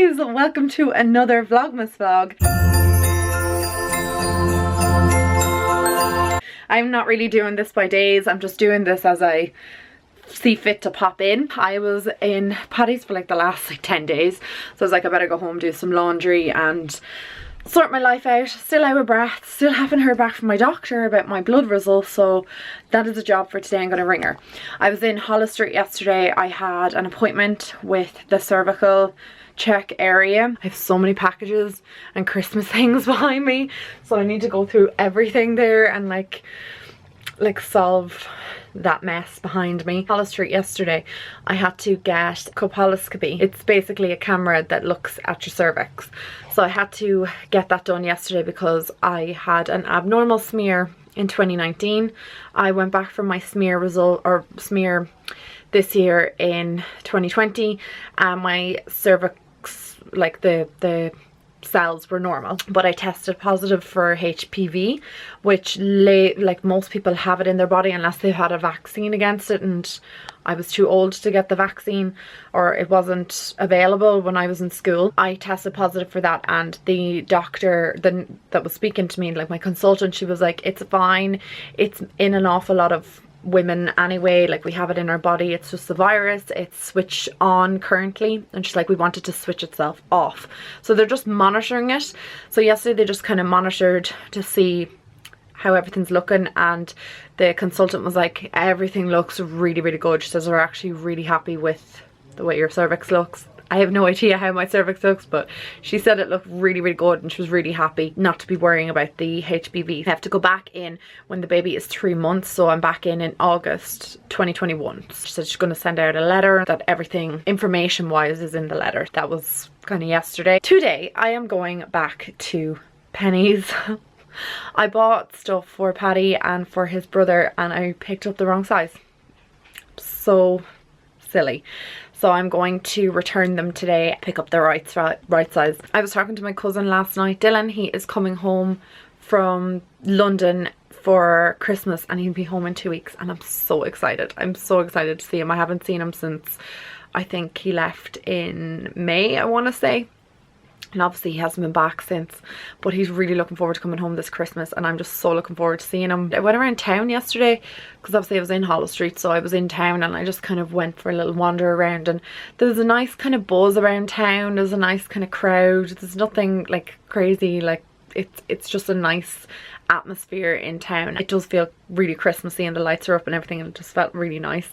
Pennies! Welcome to another Vlogmas vlog. I'm not really doing this by days, I'm just doing this as I see fit to pop in. I was in Penneys for like the last 10 days, so I was like, I better go home, do some laundry and sort my life out. Still out of breath, still haven't heard back from my doctor about my blood results, so that is a job for today. I'm going to ring her. I was in Holles Street yesterday. I had an appointment with the cervical check area. I have so many packages and Christmas things behind me, so I need to go through everything there and like solve that mess behind me. Holles Street yesterday, I had to get colposcopy. It's basically a camera that looks at your cervix. So I had to get that done yesterday because I had an abnormal smear in 2019. I went back for my smear this year in 2020 and my cervix, like the cells were normal, but I tested positive for HPV, which like most people have it in their body unless they've had a vaccine against it, and I was too old to get the vaccine, or it wasn't available when I was in school. I tested positive for that, and the doctor that was speaking to me, like my consultant, she was like, it's fine, it's in an awful lot of women anyway, like we have it in our body, it's just the virus, it's switched on currently, and she's like, we want it to switch itself off, so they're just monitoring it. So yesterday they just kind of monitored to see how everything's looking, and the consultant was like, everything looks really good. She says, we're actually really happy with the way your cervix looks. I have no idea how my cervix looks, but she said it looked really good, and she was really happy not to be worrying about the HPV. I have to go back in when the baby is 3 months, so I'm back in August 2021. She said she's going to send out a letter that everything information wise is in the letter. That was kind of yesterday. Today I am going back to Penneys. I bought stuff for Paddy and for his brother and I picked up the wrong size. So silly. So I'm going to return them today, pick up the right size. I was talking to my cousin last night, Dylan. He is coming home from London for Christmas and he'll be home in 2 weeks, and I'm so excited. I'm so excited to see him. I haven't seen him since I think he left in May, I want to say. And obviously he hasn't been back since, but he's really looking forward to coming home this Christmas, and I'm just so looking forward to seeing him. I went around town yesterday because obviously I was in Holles Street, so I was in town and I just kind of went for a little wander around, and there's a nice kind of buzz around town. There's a nice kind of crowd. There's nothing like crazy, like it's just a nice atmosphere in town. It does feel really Christmassy and the lights are up and everything, and it just felt really nice,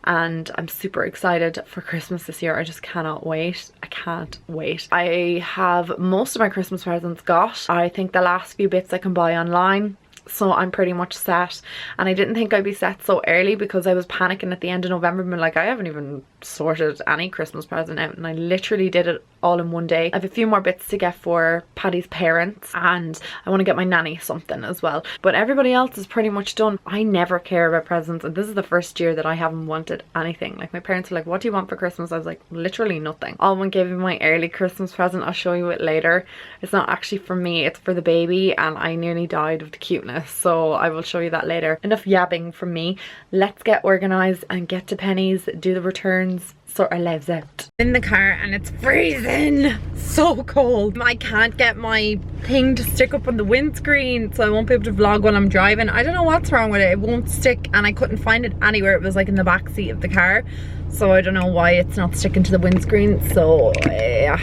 and I'm super excited for Christmas this year. I just cannot wait. I can't wait. I have most of my Christmas presents got. I think the last few bits I can buy online, so I'm pretty much set, and I didn't think I'd be set so early because I was panicking at the end of November and like, I haven't even sorted any Christmas present out, and I literally did it all in one day. I have a few more bits to get for Paddy's parents, and I want to get my nanny something as well, but everybody else is pretty much done. I never care about presents, and this is the first year that I haven't wanted anything. Like my parents were like, what do you want for Christmas? I was like, literally nothing. Almond gave me my early Christmas present. I'll show you it later. It's not actually for me, it's for the baby, and I nearly died of the cuteness, so I will show you that later. Enough yabbing from me. Let's get organized and get to Penneys, do the returns, sort our lives out. In the car and it's freezing, so cold. I can't get my thing to stick up on the windscreen, so I won't be able to vlog while I'm driving. I don't know what's wrong with it. It won't stick, and I couldn't find it anywhere. It was like in the back seat of the car, so I don't know why it's not sticking to the windscreen. So yeah,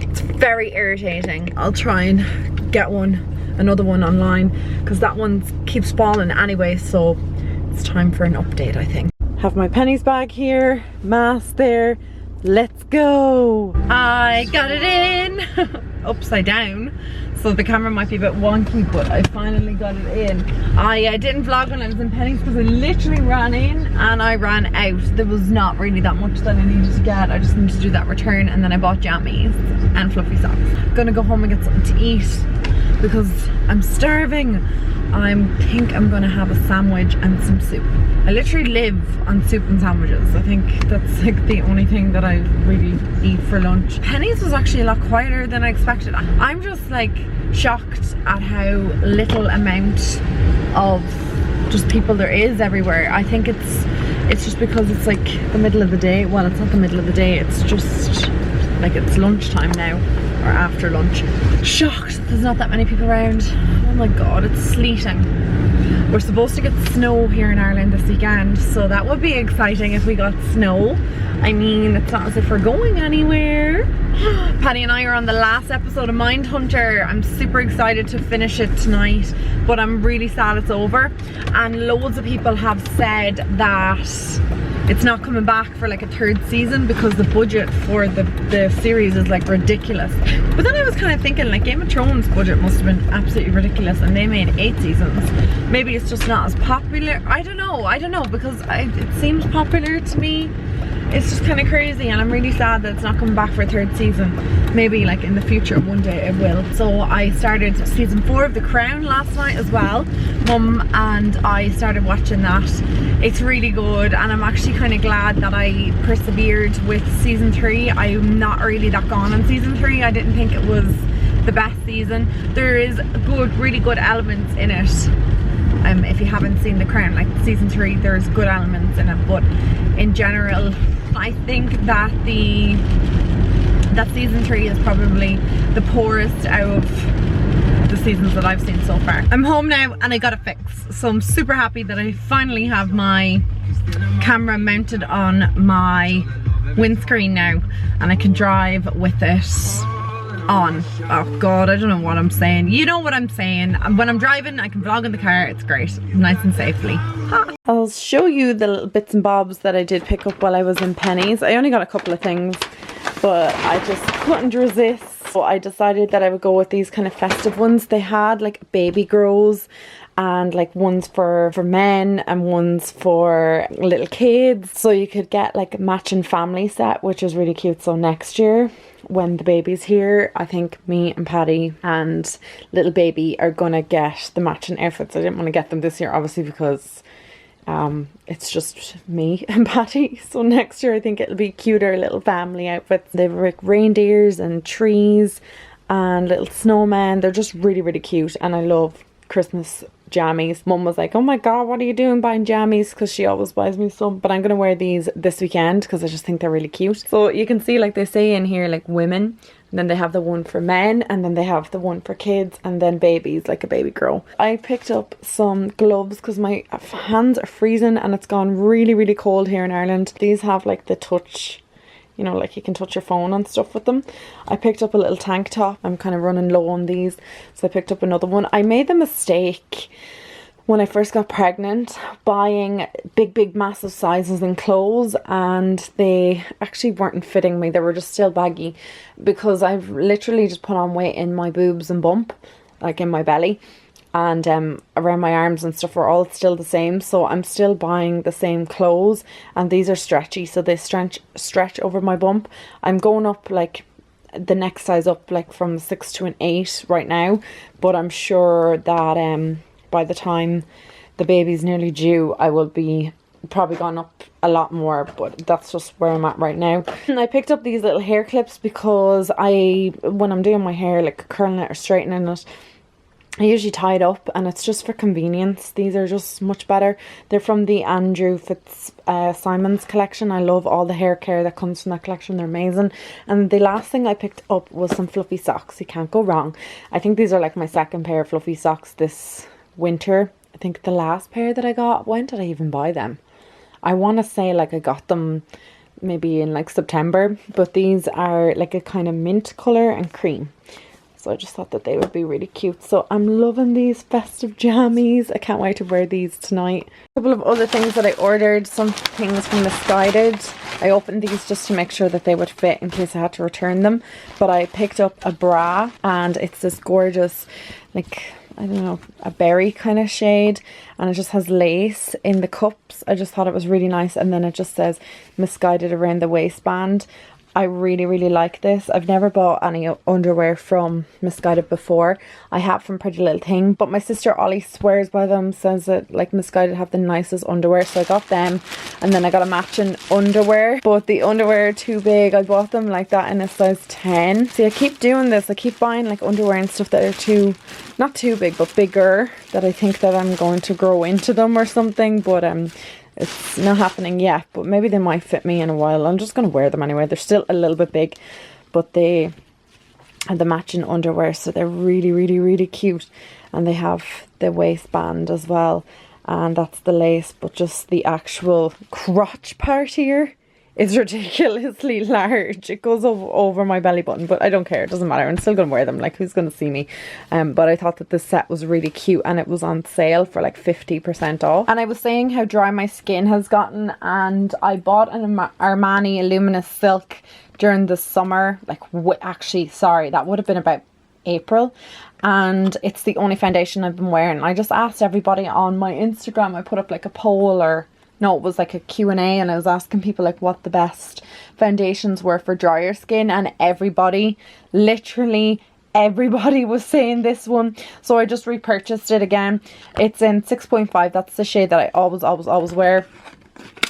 it's very irritating. I'll try and get another one online because that one keeps falling anyway, so it's time for an update, I think. Have my Penneys bag here, mask there, let's go. I got it in upside down, so the camera might be a bit wonky, but I finally got it in. I didn't vlog when I was in Penneys because I literally ran in and I ran out. There was not really that much that I needed to get. I just needed to do that return, and then I bought jammies and fluffy socks. I'm gonna go home and get something to eat because I'm starving. I think I'm gonna have a sandwich and some soup. I literally live on soup and sandwiches. I think that's like the only thing that I really eat for lunch. Penneys was actually a lot quieter than I expected. I'm just like shocked at how little amount of just people there is everywhere. I think it's just because it's like the middle of the day. Well, it's not the middle of the day, it's just like it's lunchtime now, or after lunch. Shocked there's not that many people around. Oh my god, it's sleeting. We're supposed to get snow here in Ireland this weekend, so that would be exciting if we got snow. I mean, it's not as if we're going anywhere. Paddy and I are on the last episode of Mindhunter. I'm super excited to finish it tonight, but I'm really sad it's over. And loads of people have said that it's not coming back for like a third season because the budget for the series is like ridiculous. But then I was kind of thinking, like, Game of Thrones budget must have been absolutely ridiculous, and they made 8 seasons. Maybe it's just not as popular. I don't know, because it seems popular to me. It's just kind of crazy, and I'm really sad that it's not coming back for a third season. Maybe like in the future, one day it will. So I started season 4 of The Crown last night as well. Mum and I started watching that. It's really good, and I'm actually kind of glad that I persevered with season 3. I'm not really that gone on season 3. I didn't think it was the best season. There is really good elements in it. If you haven't seen The Crown, like season 3, there's good elements in it, but in general, I think that season 3 is probably the poorest out of the seasons that I've seen so far. I'm home now and I got it fixed, so I'm super happy that I finally have my camera mounted on my windscreen now, and I can drive with it on. Oh god, I don't know what I'm saying. You know what I'm saying. When I'm driving, I can vlog in the car. It's great, nice and safely. I'll show you the little bits and bobs that I did pick up while I was in Penneys. I only got a couple of things, but I just couldn't resist. So I decided that I would go with these kind of festive ones. They had like baby grows, and like ones for men and ones for little kids. So you could get like a matching family set, which is really cute. So next year, when the baby's here, I think me and Paddy and little baby are gonna get the matching outfits. I didn't want to get them this year, obviously, because it's just me and Paddy. So next year I think it'll be cuter little family outfits. They have like reindeers and trees and little snowmen. They're just really cute, and I love Christmas jammies. Mum was like, oh my god, what are you doing buying jammies, because she always buys me some. But I'm gonna wear these this weekend because I just think they're really cute. So you can see, like, they say in here like women, and then they have the one for men, and then they have the one for kids, and then babies, like a baby girl. I picked up some gloves because my hands are freezing and it's gone really cold here in Ireland. These have like the touch, you know, like you can touch your phone and stuff with them. I picked up a little tank top. I'm kind of running low on these, so I picked up another one. I made the mistake when I first got pregnant buying big massive sizes in clothes, and they actually weren't fitting me. They were just still baggy, because I've literally just put on weight in my boobs and bump, like in my belly, and around my arms and stuff are all still the same. So I'm still buying the same clothes, and these are stretchy, so they stretch over my bump. I'm going up like the next size up, like from 6 to an 8 right now, but I'm sure that by the time the baby's nearly due, I will be probably gone up a lot more, but that's just where I'm at right now. And I picked up these little hair clips because when I'm doing my hair, like curling it or straightening it, I usually tie it up, and it's just for convenience. These are just much better. They're from the Andrew Fitzsimons collection. I love all the hair care that comes from that collection. They're amazing. And the last thing I picked up was some fluffy socks. You can't go wrong. I think these are like my second pair of fluffy socks this winter. I think the last pair that I got, when did I even buy them? I want to say like I got them maybe in like September, but these are like a kind of mint colour and cream. So I just thought that they would be really cute. So I'm loving these festive jammies. I can't wait to wear these tonight. A couple of other things that I ordered. Some things from Misguided. I opened these just to make sure that they would fit in case I had to return them. But I picked up a bra, and it's this gorgeous, like, I don't know, a berry kind of shade, and it just has lace in the cups. I just thought it was really nice, and then it just says Misguided around the waistband. I really like this. I've never bought any underwear from Misguided before. I have from Pretty Little Thing, but my sister Ollie swears by them, says that like Misguided have the nicest underwear, so I got them. And then I got a matching underwear, but the underwear are too big. I bought them like that in a size 10. See, I keep doing this. I keep buying like underwear and stuff that are not too big, but bigger, that I think that I'm going to grow into them or something, but it's not happening yet, but maybe they might fit me in a while. I'm just going to wear them anyway. They're still a little bit big. but they have the matching underwear, so they're really, really, really cute. And they have the waistband as well, and that's the lace, but just the actual crotch part here is ridiculously large. It goes over my belly button, but I don't care, it doesn't matter. I'm still gonna wear them, like who's gonna see me? But I thought that this set was really cute, and it was on sale for like 50% off. And I was saying how dry my skin has gotten, and I bought an Armani Luminous Silk during the summer, like actually, sorry, that would have been about April, and it's the only foundation I've been wearing. I just asked everybody on my Instagram, I put up like a poll, or no, it was like a Q&A, and I was asking people like what the best foundations were for drier skin, and everybody, literally everybody was saying this one. So I just repurchased it again. It's in 6.5, that's the shade that I always wear,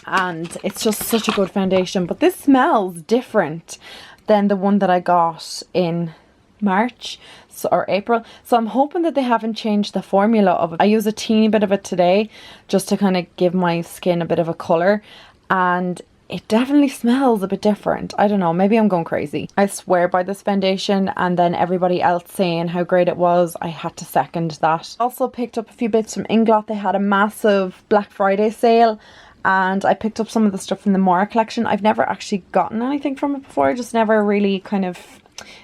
and it's just such a good foundation. But this smells different than the one that I got in March or April, so I'm hoping that they haven't changed the formula of it. I use a teeny bit of it today just to kind of give my skin a bit of a colour, and it definitely smells a bit different. I don't know, maybe I'm going crazy. I swear by this foundation, and then everybody else saying how great it was, I had to second that. Also picked up a few bits from Inglot. They had a massive Black Friday sale, and I picked up some of the stuff from the Mora collection. I've never actually gotten anything from it before, just never really kind of,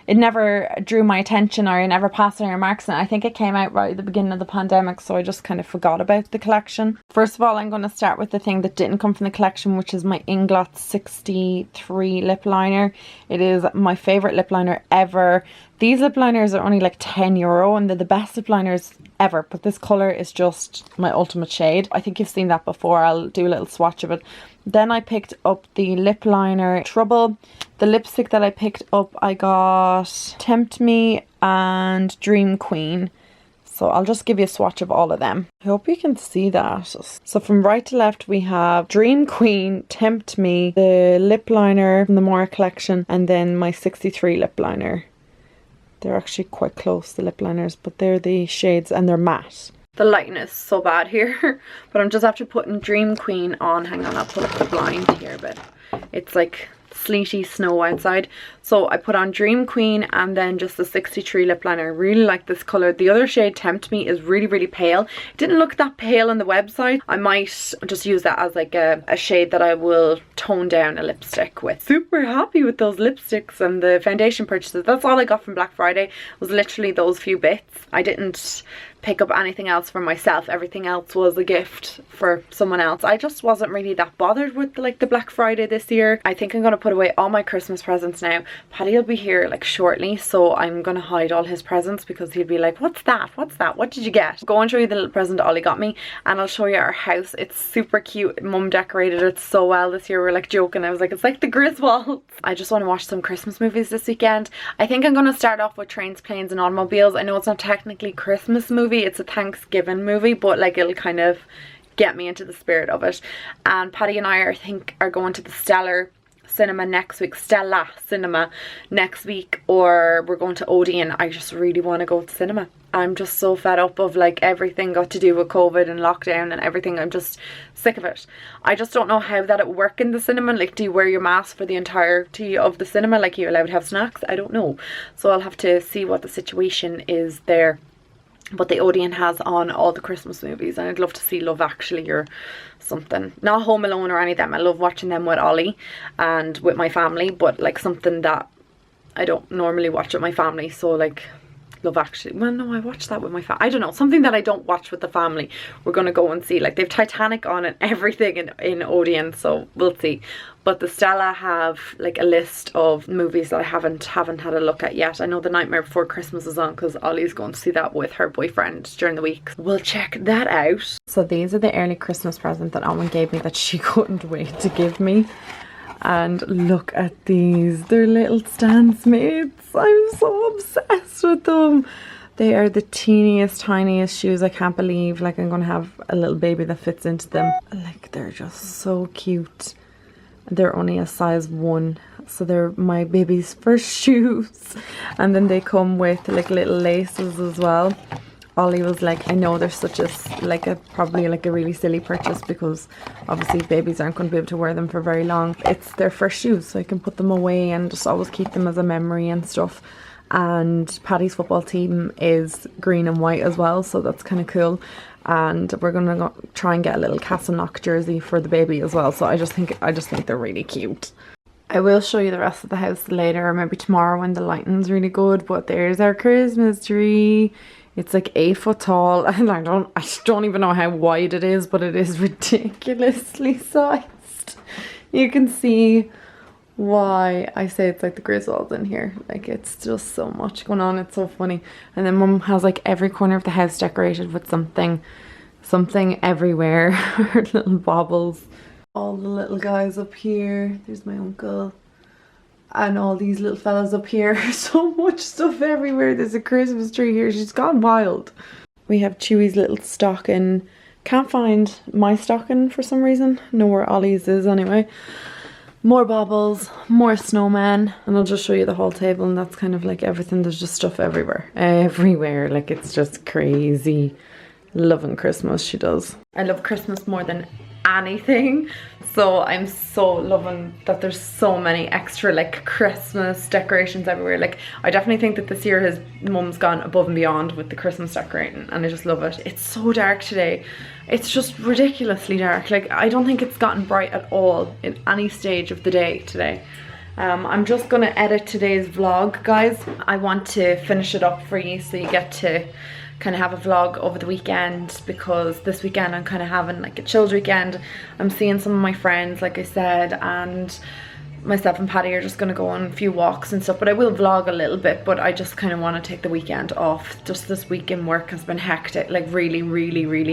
it never drew my attention, or I never passed any remarks, and I think it came out right at the beginning of the pandemic, so I just kind of forgot about the collection. First of all, I'm going to start with the thing that didn't come from the collection, which is my Inglot 63 lip liner. It is my favourite lip liner ever. These lip liners are only like €10 and they're the best lip liners ever, but this colour is just my ultimate shade. I think you've seen that before. I'll do a little swatch of it. Then I picked up the lip liner Trouble. The lipstick that I picked up, I got Tempt Me and Dream Queen. So I'll just give you a swatch of all of them. I hope you can see that. So from right to left we have Dream Queen, Tempt Me, the lip liner from the Mora collection, and then my 63 lip liner. They're actually quite close, the lip liners, but they're the shades and they're matte. The lighting is so bad here, but I'm just after putting Dream Queen on. Hang on, I'll pull up the blind here, but it's like sleety snow outside. So I put on Dream Queen and then just the 63 lip liner. I really like this colour. The other shade, Tempt Me, is really, really pale. It didn't look that pale on the website. I might just use that as like a shade that I will tone down a lipstick with. Super happy with those lipsticks and the foundation purchases. That's all I got from Black Friday, was literally those few bits. I didn't pick up anything else for myself. Everything else was a gift for someone else. I just wasn't really that bothered with like the Black Friday this year. I think I'm going to put away all my Christmas presents now. Paddy will be here like shortly, so I'm going to hide all his presents because he'll be like, what's that? What's that? What did you get? Go and show you the little present Ollie got me, and I'll show you our house. It's super cute. Mum decorated it so well this year. We're like joking. I was like, it's like the Griswolds. I just want to watch some Christmas movies this weekend. I think I'm going to start off with Trains, Planes and Automobiles. I know it's not technically a Christmas movie, it's a Thanksgiving movie, but like it'll kind of get me into the spirit of it. And Paddy and I, I think, are going to the Stella Cinema next week, or we're going to Odeon. I just really want to go to cinema. I'm just so fed up of like everything got to do with COVID and lockdown and everything. I'm just sick of it. I just don't know how that it work in the cinema. Like, do you wear your mask for the entirety of the cinema? Like, you allowed to have snacks? I don't know. So I'll have to see what the situation is there. But the Odeon has on all the Christmas movies, and I'd love to see Love Actually or something. Not Home Alone or any of them. I love watching them with Ollie and with my family, but like something that I don't normally watch with my family. So like Love Actually, well no, I watch that with my family. I don't know, something that I don't watch with the family, we're gonna go and see. Like, they've Titanic on and everything in Odeon, so we'll see. But the Stella have like a list of movies that I haven't had a look at yet. I know The Nightmare Before Christmas is on because Ollie's going to see that with her boyfriend during the week. We'll check that out. So these are the early Christmas presents that Almond gave me that she couldn't wait to give me. And look at these, they're little Stan Smiths. I'm so obsessed with them. They are the teeniest, tiniest shoes. I can't believe like I'm gonna have a little baby that fits into them. Like, they're just so cute. They're only a size 1, so they're my baby's first shoes. And then they come with like little laces as well. Ollie was like, I know there's such a probably like a really silly purchase because obviously babies aren't going to be able to wear them for very long. It's their first shoes, so I can put them away and just always keep them as a memory and stuff. And Paddy's football team is green and white as well, so that's kind of cool. And we're gonna go try and get a little Castleknock jersey for the baby as well. So I just think they're really cute. I will show you the rest of the house later, or maybe tomorrow when the lighting's really good. But there's our Christmas tree. It's like 8 foot tall, and I don't even know how wide it is, but it is ridiculously sized. You can see why I say it's like the Griswolds in here. Like, it's just so much going on. It's so funny. And then Mum has like every corner of the house decorated with something everywhere. Little baubles. All the little guys up here. There's my uncle. And all these little fellas up here. So much stuff everywhere. There's a Christmas tree here. She's gone wild. We have Chewy's little stocking. Can't find my stocking for some reason. Know where Ollie's is anyway. More baubles, more snowmen, and I'll just show you the whole table, and that's kind of like everything. There's just stuff everywhere. Everywhere. Like, it's just crazy. Loving Christmas, she does. I love Christmas more than anything, so I'm so loving that there's so many extra like Christmas decorations everywhere. Like, I definitely think that this year Mum's gone above and beyond with the Christmas decorating, and I just love it. It's so dark today. It's just ridiculously dark. Like, I don't think it's gotten bright at all in any stage of the day today. I'm just gonna edit today's vlog, guys. I want to finish it up for you so you get to kind of have a vlog over the weekend, because this weekend I'm kind of having like a chilled weekend. I'm seeing some of my friends, like I said, and myself and Paddy are just going to go on a few walks and stuff, but I will vlog a little bit. But I just kind of want to take the weekend off. Just this week in work has been hectic, like really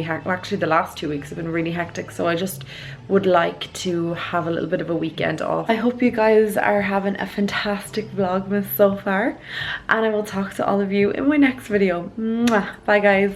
hectic. Well, actually the last 2 weeks have been really hectic, so I just would like to have a little bit of a weekend off. I hope you guys are having a fantastic Vlogmas so far, and I will talk to all of you in my next video. Mwah. Bye guys.